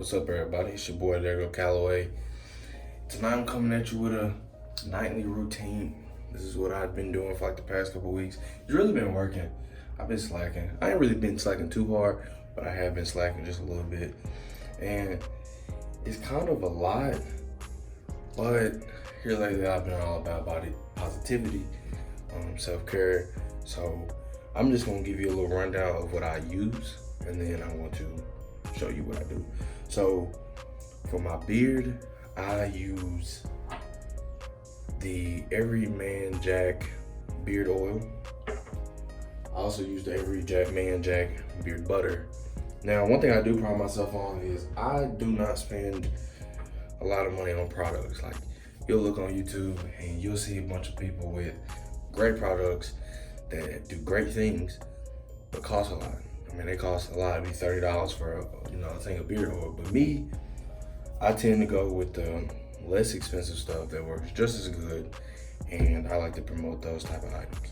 What's up, everybody? It's your boy, There Go Calloway. Tonight I'm coming at you with a nightly routine. This is what I've been doing for like the past couple weeks. It's really been working. I've been slacking. I ain't really been slacking too hard, but I have been slacking just a little bit. And it's kind of a lot, but here lately I've been all about body positivity, self-care. So I'm just gonna give you a little rundown of what I use, and then I want to show you what I do. So for my beard, I use the Everyman Jack beard oil. I also use the Everyman Jack beard butter. Now, one thing I do pride myself on is I do not spend a lot of money on products. Like, you'll look on YouTube and you'll see a bunch of people with great products that do great things, but cost a lot. I mean, they cost a lot. It'd be $30 for a thing of beard oil. But me, I tend to go with the less expensive stuff that works just as good, and I like to promote those type of items.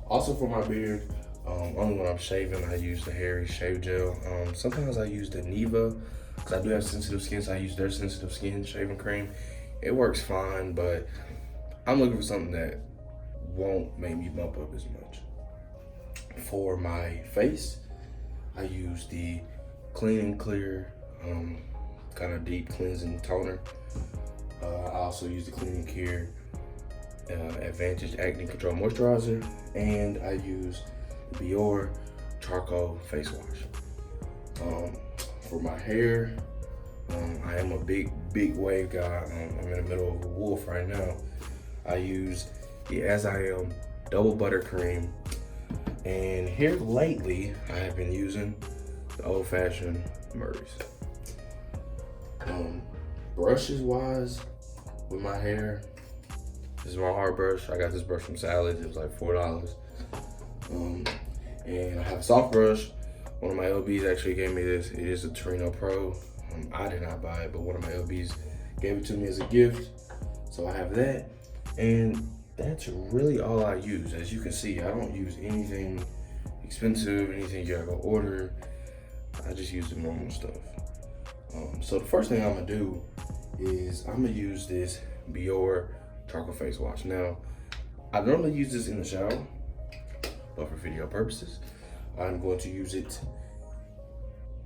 Also for my beard, only when I'm shaving, I use the Harry Shave Gel. Sometimes I use the Neva, because I do have sensitive skin, so I use their sensitive skin shaving cream. It works fine, but I'm looking for something that won't make me bump up as much. For my face, I use the Clean and Clear kind of deep cleansing toner. I also use the Clean and Clear Advantage Acne Control Moisturizer, and I use the Biore Charcoal Face Wash. For my hair, I am a big wave guy. I'm in the middle of a wolf right now. I use the As I Am Double Buttercream, and here lately I have been using the Old Fashioned Murray's. Brushes wise, with my hair, this is my hard brush. I got this brush from Salad. It was like $4. And I have a soft brush. One of my LBs actually gave me this. It is a Torino Pro. I did not buy it, but one of my LBs gave it to me as a gift. So I have that. And that's really all I use. As you can see, I don't use anything expensive, anything you gotta go order. I just use the normal stuff. So the first thing I'm gonna do is I'm gonna use this Biore Charcoal Face Wash. Now, I normally use this in the shower, but for video purposes, I'm going to use it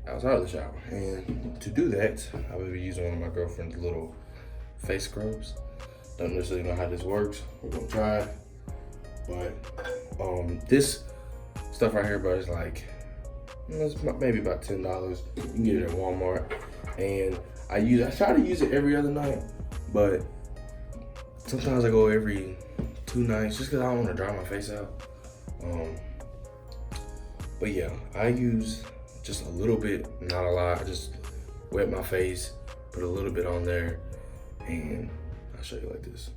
outside of the shower. And to do that, I will be using one of my girlfriend's little face scrubs. Don't necessarily know how this works. We're gonna try it. But this stuff right here, bro, is like, it's maybe about $10. You can get it at Walmart. And I try to use it every other night, but sometimes I go every 2 nights just because I don't want to dry my face out. But yeah, I use just a little bit, not a lot. I just wet my face, put a little bit on there, and I'll show you like this.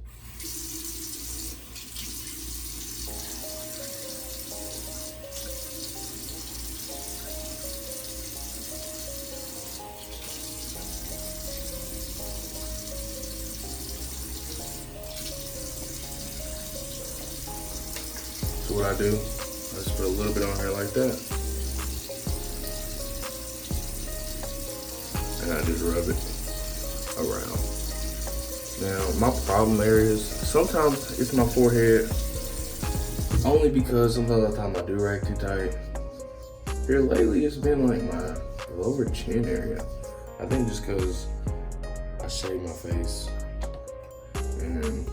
So what I do, I just put a little bit on here like that, and I just rub it around. Now, my problem areas, sometimes it's my forehead, only because sometimes I do rag too tight. Here lately, it's been like my lower chin area. I think just because I shave my face. And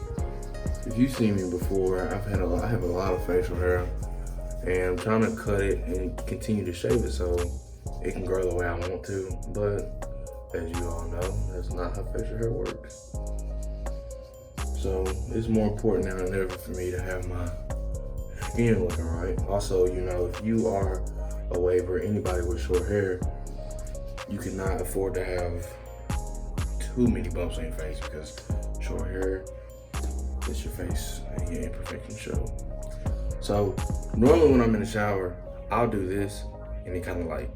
if you've seen me before, I have a lot of facial hair, and I'm trying to cut it and continue to shave it so it can grow the way I want to. But as you all know, that's not how facial hair works. So it's more important now than ever for me to have my skin looking right. Also, if you are a wave or anybody with short hair, you cannot afford to have too many bumps on your face, because short hair, it's your face and your imperfections show. So normally when I'm in the shower, I'll do this and then kind of like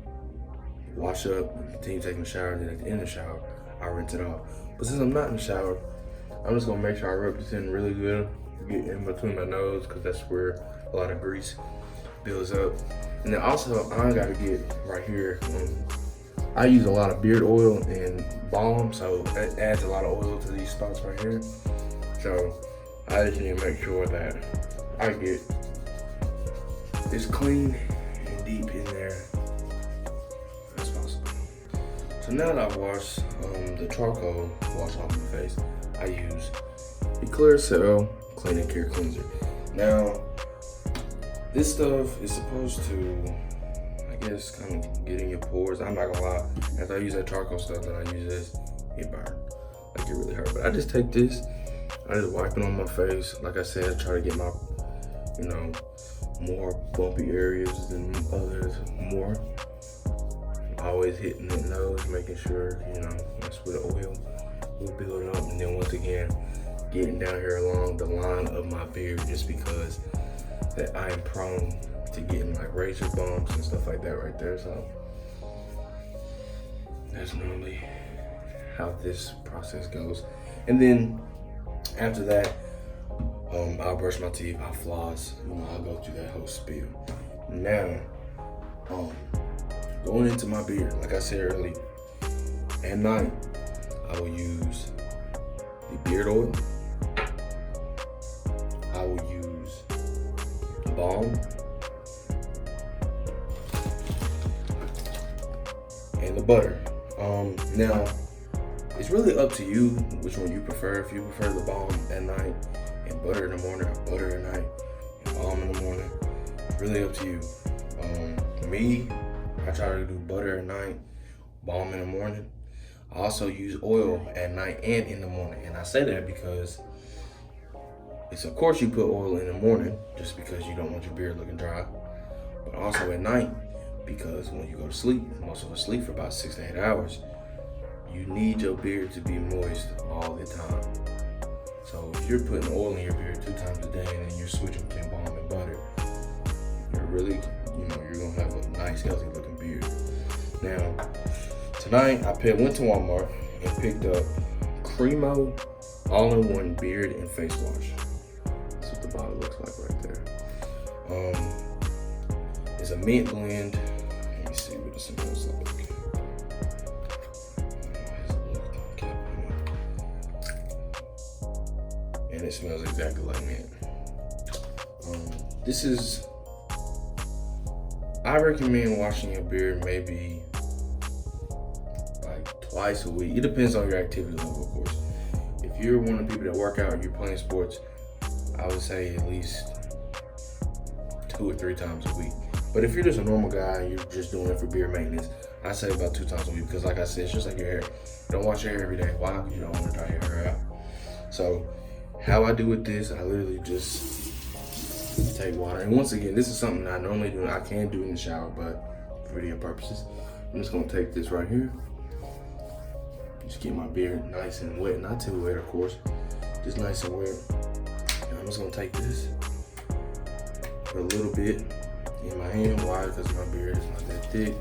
wash up and continue taking the shower, and then at the end of the shower, I'll rinse it off. But since I'm not in the shower, I'm just gonna make sure I rub this in really good, get in between my nose, because that's where a lot of grease builds up. And then also, I gotta get right here I use a lot of beard oil and balm, so it adds a lot of oil to these spots right here. So I just need to make sure that I get this clean and deep in there as possible. So now that I've washed the charcoal wash off my face, I use the Clearasil Clean and Care Cleanser. Now, this stuff is supposed to, I guess, kind of get in your pores. I'm not gonna lie, after I use that charcoal stuff that I use this, it burned. Like, it really hurt. But I just take this, I just wipe it on my face. Like I said, I try to get my, more bumpy areas than others more. Always hitting the nose, making sure, that's where the oil will build up. And then once again, getting down here along the line of my beard, just because that I am prone to getting like razor bumps and stuff like that right there. So that's normally how this process goes. And then after that, I'll brush my teeth, I'll floss, I'll go through that whole spiel. Now, going into my beard, like I said earlier, at night, I will use the beard oil. I will use the balm and the butter. Now, it's really up to you which one you prefer. If you prefer the balm at night and butter in the morning, or butter at night and balm in the morning, it's really up to you. Me, I try to do butter at night, balm in the morning. I also use oil at night and in the morning. And I say that because it's, of course, you put oil in the morning just because you don't want your beard looking dry. But also at night, because when you go to sleep, most of us sleep for about 6 to 8 hours, you need your beard to be moist all the time. So if you're putting oil in your beard 2 times a day and then you're switching between balm and butter, you're really, you're gonna have a nice, healthy looking beard. Now, tonight I went to Walmart and picked up Cremo All-in-One Beard and Face Wash. That's what the bottle looks like right there. It's a mint blend. Let me see what it smells like. And it smells exactly like mint. This is, I recommend washing your beard maybe like twice a week. It depends on your activity level, of course. If you're one of the people that work out, you're playing sports, I would say at least 2 or 3 times a week. But if you're just a normal guy, you're just doing it for beard maintenance, I say about 2 times a week, because like I said, it's just like your hair. You don't wash your hair every day. Why? Because you don't want to dry your hair out. So how I do with this, I literally just take water. And once again, this is something I normally do. I can do in the shower, but for video purposes, I'm just gonna take this right here. Just get my beard nice and wet. Not too wet, of course. Just nice and wet. And I'm just gonna take this, put a little bit in my hand. Why? Because my beard is not that thick.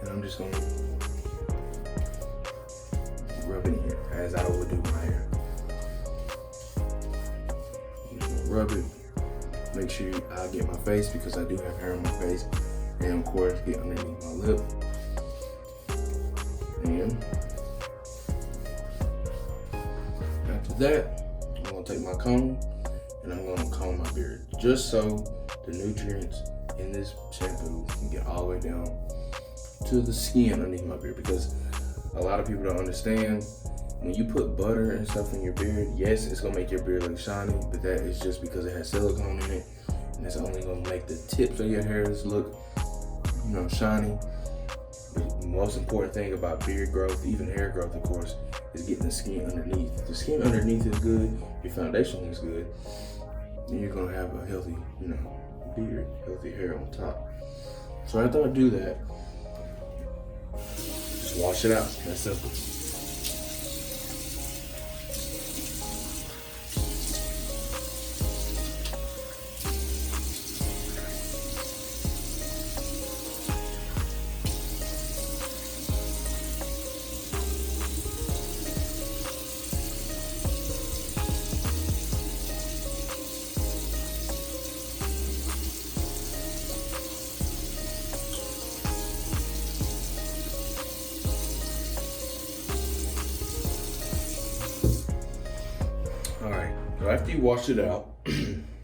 And I'm just gonna rub it in here, as I would do my hair. I'm just gonna rub it. Make sure I get my face, because I do have hair on my face. And of course, get underneath my lip. And after that, I'm gonna take my comb and I'm gonna comb my beard, just so the nutrients in this shampoo can get all the way down to the skin underneath my beard. Because a lot of people don't understand, when you put butter and stuff in your beard, yes, it's gonna make your beard look shiny, but that is just because it has silicone in it, and it's only gonna make the tips of your hairs look, shiny. But the most important thing about beard growth, even hair growth, of course, is getting the skin underneath. If the skin underneath is good, your foundation is good, then you're gonna have a healthy, beard, healthy hair on top. So after I do that, just wash it out. That's simple. All right, so after you wash it out,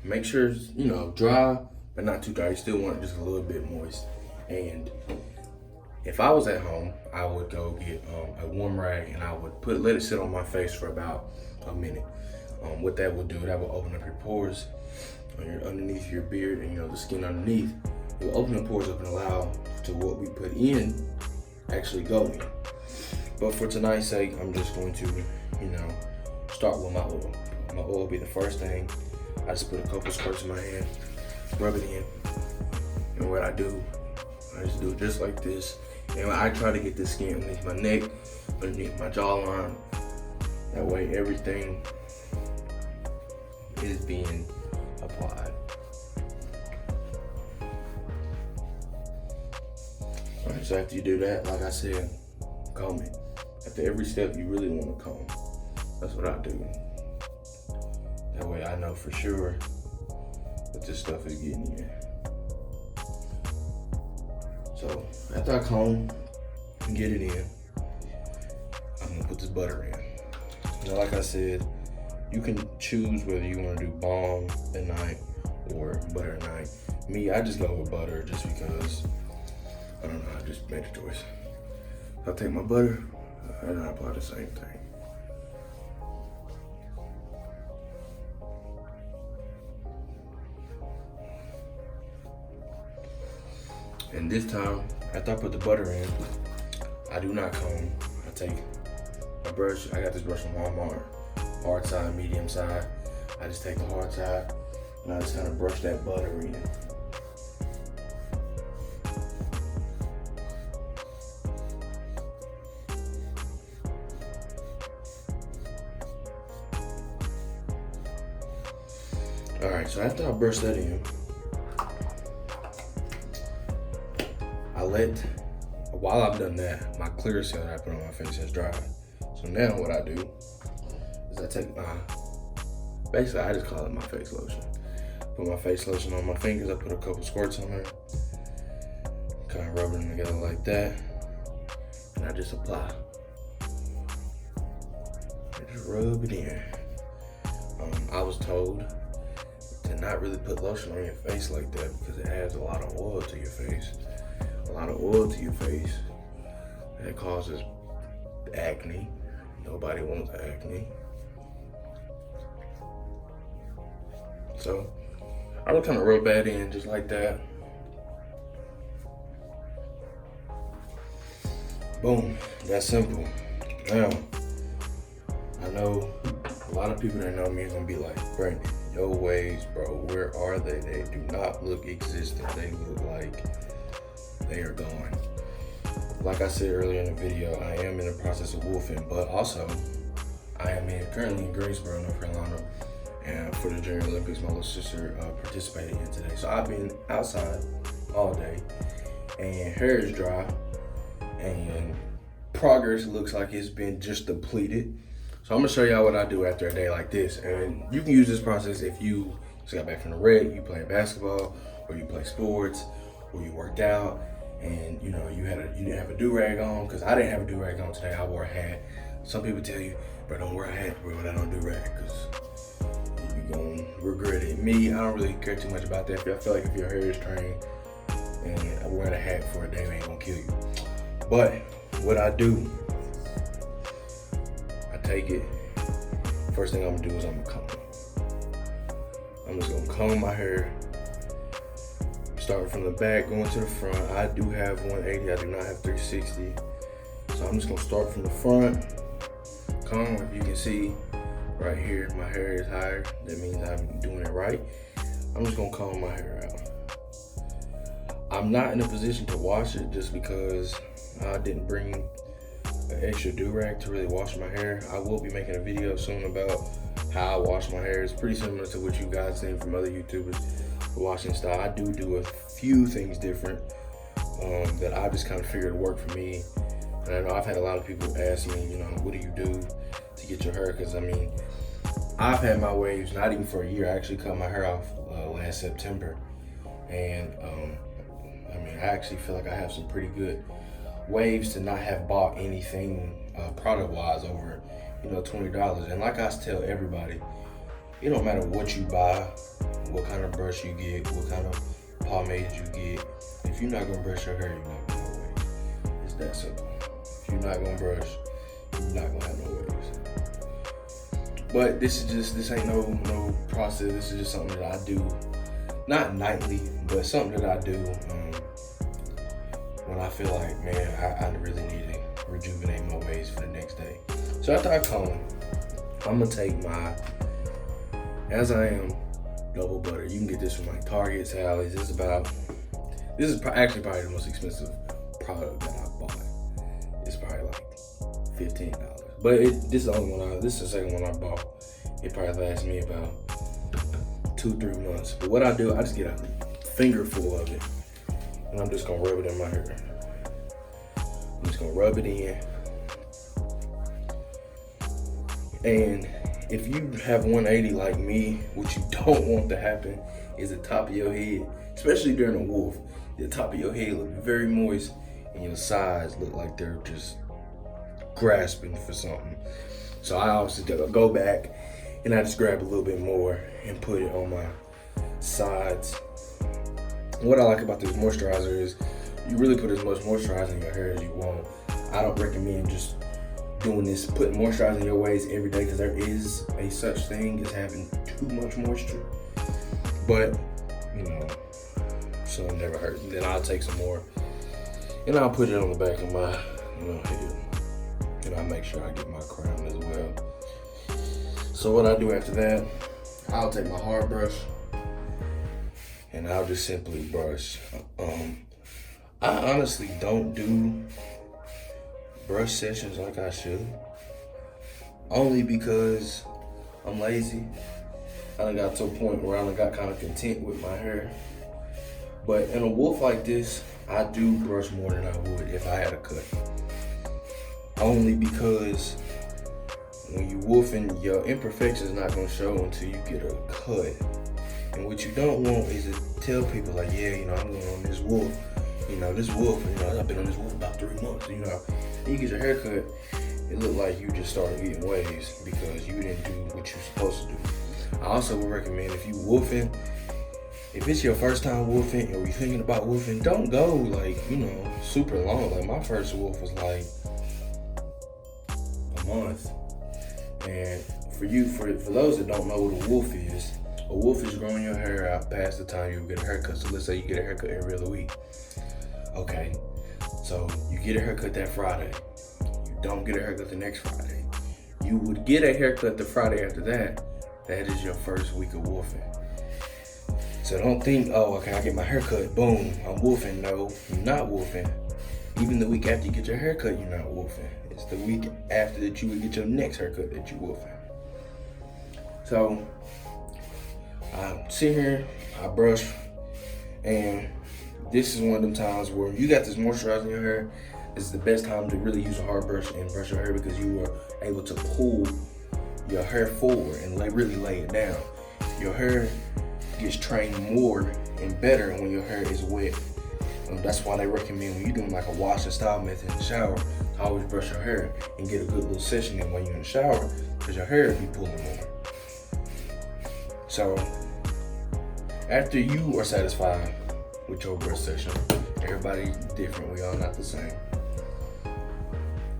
make sure it's, dry, but not too dry. You still want it just a little bit moist. And if I was at home, I would go get a warm rag and I would let it sit on my face for about a minute. What that will do, that will open up your pores underneath your beard and the skin underneath. It will open the pores up and allow to what we put in actually go in. But for tonight's sake, I'm just going to, start with my oil. My oil will be the first thing. I just put a couple squirts in my hand, rub it in, and what I do, I just do it just like this. And I try to get the skin underneath my neck, underneath my jawline. That way everything is being applied. Alright, so after you do that, like I said, comb it. After every step, you really want to comb. That's what I do. That way I know for sure that this stuff is getting in. So after I comb and get it in, I'm gonna put this butter in. Now, like I said, you can choose whether you want to do balm at night or butter at night. Me, I just go with butter just because, I don't know, I just made a choice. I take my butter and I apply the same thing. And this time, after I put the butter in, I do not comb. I take a brush. I got this brush from Walmart, hard side, medium side. I just take the hard side and I just kind of brush that butter in. All right, so after I brush that in, while I've done that, my clear seal that I put on my face has dried. So now what I do is I take basically I just call it my face lotion. Put my face lotion on my fingers, I put a couple squirts on there, kind of rub them together like that, and I just apply. I just rub it in. I was told to not really put lotion on your face like that because it adds a lot of oil to your face. A lot of oil to your face, that causes acne. Nobody wants acne. So I would kind of rub that in just like that. Boom, that's simple. Now, I know a lot of people that know me are gonna be like, Brandon, your waves, bro, where are they? They do not look existent. They look like they are gone. Like I said earlier in the video, I am in the process of wolfing, but also I am currently in Greensboro, North Carolina, and for the Junior Olympics, my little sister participated in today. So I've been outside all day, and hair is dry, and progress looks like it's been just depleted. So I'm gonna show y'all what I do after a day like this, and you can use this process if you just got back from the rec, you play basketball, or you play sports, or you worked out, and you didn't have a do-rag on, because I didn't have a do-rag on today. I wore a hat. Some people tell you, bro, don't wear a hat, bro, when I don't do-rag, because you're gonna regret it. Me, I don't really care too much about that. I feel like if your hair is trained and wearing a hat for a day ain't gonna kill you. But what I do, I take it, first thing I'm gonna do is I'm gonna comb. I'm just gonna comb my hair, starting from the back, going to the front. I do have 180, I do not have 360. So I'm just gonna start from the front, comb. If you can see right here, my hair is higher. That means I'm doing it right. I'm just gonna comb my hair out. I'm not in a position to wash it just because I didn't bring an extra do-rag to really wash my hair. I will be making a video soon about how I wash my hair. It's pretty similar to what you guys seen from other YouTubers. Washing style, I do a few things different that I just kind of figured would work for me. And I know I've had a lot of people ask me, what do you do to get your hair? Because I mean, I've had my waves not even for a year. I actually cut my hair off last September, and I actually feel like I have some pretty good waves to not have bought anything product-wise over $20. And like I tell everybody, it don't matter what you buy, what kind of brush you get, what kind of pomade you get. If you're not gonna brush your hair, you're not gonna have waves. It's that simple. If you're not gonna brush, you're not gonna have no waves. But this ain't no process. This is just something that I do, not nightly, but something that I do when I feel like, man, I really need to rejuvenate my waves for the next day. So after I comb, I'm gonna take my As I Am double butter. You can get this from like Target, Sally's. This is actually probably the most expensive product that I bought. It's probably like $15. But this is the only one this is the second one I bought. It probably lasts me about 2-3 months. But what I do, I just get a finger full of it, and I'm just gonna rub it in my hair. I'm just gonna rub it in. And if you have 180 like me, what you don't want to happen is the top of your head, especially during a wolf, the top of your head look very moist and your sides look like they're just grasping for something. So I obviously go back and I just grab a little bit more and put it on my sides. What I like about this moisturizer is you really put as much moisturizer in your hair as you want. I don't recommend just doing this, putting moisturizer in your waves every day, because there is a such thing as having too much moisture. But, so it never hurts. Then I'll take some more and I'll put it on the back of my head. And I'll make sure I get my crown as well. So what I do after that, I'll take my hard brush and I'll just simply brush. I honestly don't do brush sessions like I should, only because I'm lazy. I done got to a point where I done got kind of content with my hair. But in a wolf like this, I do brush more than I would if I had a cut. Only because when you wolfing, your imperfections not gonna show until you get a cut. And what you don't want is to tell people like, yeah, I'm going on this wolf. This wolf, I've been on this wolf about 3 months. You get your hair cut, it look like you just started getting waves because you didn't do what you're supposed to do. I also would recommend, if you wolfing, if it's your first time wolfing or you're thinking about wolfing, don't go like, super long. Like my first wolf was like a month. And for those that don't know what a wolf is growing your hair out past the time you get a haircut. So let's say you get a haircut every other week. Okay, so you get a haircut that Friday. You don't get a haircut the next Friday. You would get a haircut the Friday after that. That is your first week of wolfing. So don't think, okay, I get my haircut, boom, I'm wolfing. No, you're not wolfing. Even the week after you get your haircut, you're not wolfing. It's the week after that you would get your next haircut that you're wolfing. So I sit here, I brush, and this is one of them times where you got this moisturizer in your hair. This is the best time to really use a hard brush and brush your hair, because you are able to pull your hair forward and really lay it down. Your hair gets trained more and better when your hair is wet. That's why they recommend when you're doing like a wash and style method in the shower, always brush your hair and get a good little session in when you're in the shower, because your hair will be pulling more. So after you are satisfied with your brush session, everybody's different, we all not the same.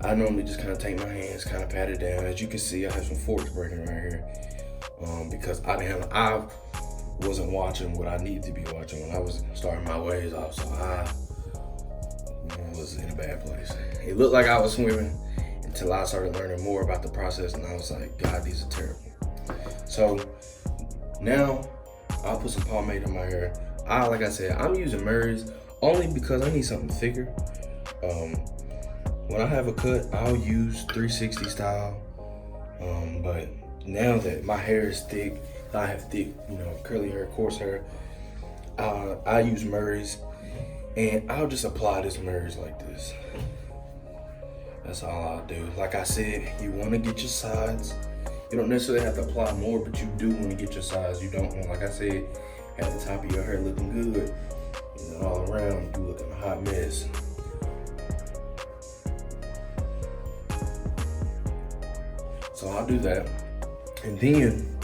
I normally just kind of take my hands, kind of pat it down. As you can see, I have some forks breaking right here because I wasn't watching what I needed to be watching when I was starting my waves off, so I was in a bad place. It looked like I was swimming until I started learning more about the process, and I was like, God, these are terrible. So now I'll put some pomade in my hair. Like I said, I'm using Murray's only because I need something thicker. When I have a cut, I'll use 360 style. But now that my hair is thick, I have thick, curly hair, coarse hair, I use Murray's, and I'll just apply this Murray's like this. That's all I'll do. Like I said, you want to get your sides. You don't necessarily have to apply more, but you do want to get your sides. You don't want, like I said, have the top of your hair looking good, and then all around you looking a hot mess. So I'll do that, and then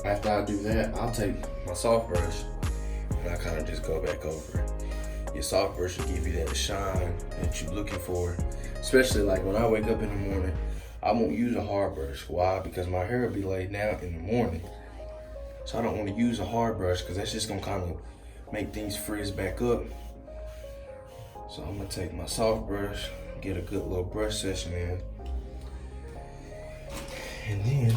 after I do that, I'll take my soft brush and I kind of just go back over it. Your soft brush will give you that shine that you're looking for. Especially like when I wake up in the morning, I won't use a hard brush. Why? Because my hair will be laid down in the morning. So I don't want to use a hard brush because that's just gonna kind of make things frizz back up. So I'm gonna take my soft brush, get a good little brush session in. And then,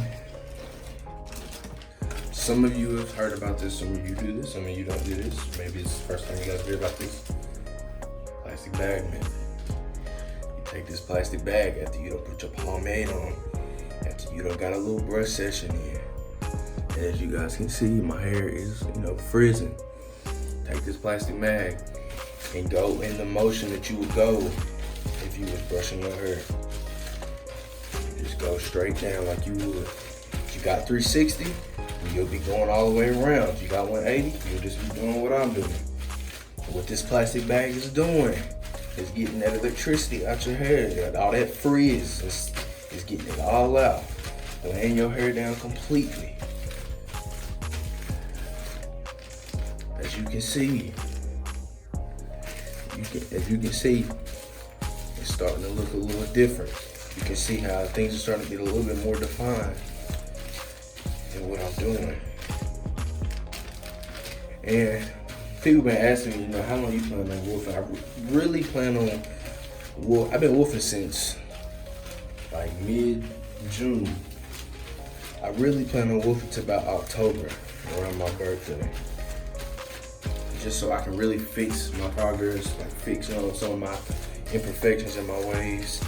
some of you have heard about this, some of you do this, some of you don't do this. Maybe it's the first time you guys hear about this. Plastic bag method. You take this plastic bag after you don't put your pomade on, after you don't got a little brush session in. And as you guys can see, my hair is, frizzing. Take this plastic bag and go in the motion that you would go if you was brushing your hair. Just go straight down like you would. If you got 360, you'll be going all the way around. If you got 180, you'll just be doing what I'm doing. What this plastic bag is doing is getting that electricity out your hair. All that frizz is getting it all out. Laying your hair down completely. As you can see, it's starting to look a little different. You can see how things are starting to get a little bit more defined in what I'm doing. And people been asking me, how long you plan on wolfing? I really plan on wolf. I've been wolfing since like mid-June. I really plan on wolfing to about October, around my birthday. Just so I can really fix my progress, like fix some of my imperfections in my waves,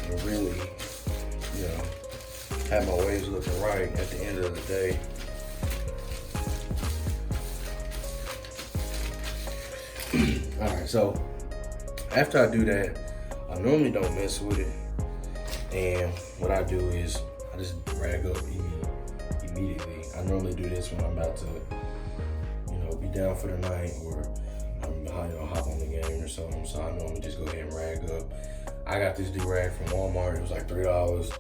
and really, have my waves looking right at the end of the day. Alright, so after I do that, I normally don't mess with it. And what I do is I just rag up immediately. I normally do this when I'm about to be down for the night, or I'm hop on the game or something. So I normally just go ahead and rag up. I got this do-rag from Walmart. It was like $3.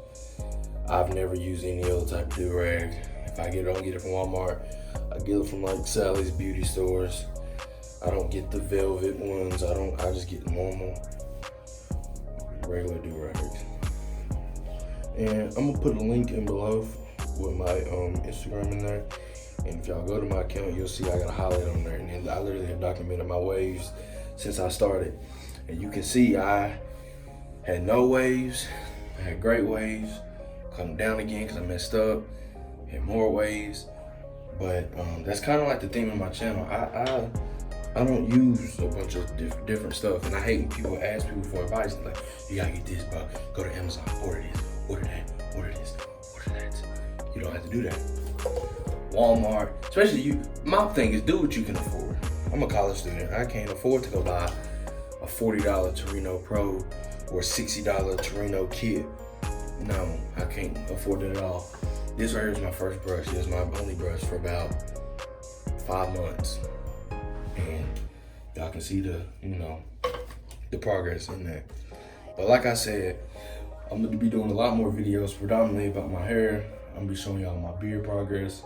I've never used any other type of do-rag. If I don't get it from Walmart, I get it from like Sally's beauty stores. I don't get the velvet ones. I just get normal, regular do-rags. And I'm gonna put a link in below with my Instagram in there. And if y'all go to my account, you'll see I got a highlight on there. And then I literally have documented my waves since I started. And you can see I had no waves, I had great waves, come down again because I messed up, had more waves. But that's kind of like the theme of my channel. I don't use a bunch of different stuff. And I hate when people ask people for advice. Like, you gotta get this, bro. Go to Amazon, order this, order that, order this, order that. You don't have to do that. Walmart, especially you. My thing is, do what you can afford. I'm a college student. I can't afford to go buy a $40 Torino Pro or a $60 Torino kit. No, I can't afford it at all. This right here is my first brush. It was my only brush for about 5 months. And y'all can see the progress in that. But like I said, I'm gonna be doing a lot more videos predominantly about my hair. I'm gonna be showing y'all my beard progress.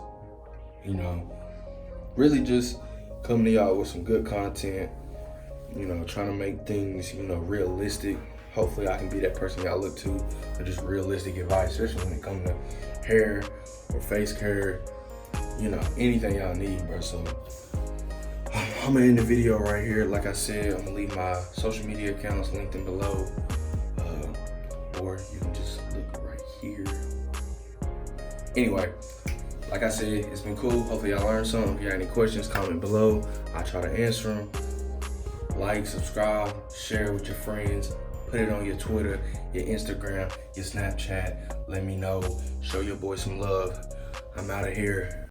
Really just coming to y'all with some good content, trying to make things, realistic. Hopefully I can be that person y'all look to for just realistic advice, especially when it comes to hair or face care, anything y'all need, bro. So I'm gonna end the video right here. Like I said, I'm gonna leave my social media accounts linked in below, or you can just look right here. Anyway, like I said, it's been cool. Hopefully y'all learned something. If you got any questions, comment below. I try to answer them. Like, subscribe, share with your friends. Put it on your Twitter, your Instagram, your Snapchat. Let me know. Show your boy some love. I'm out of here.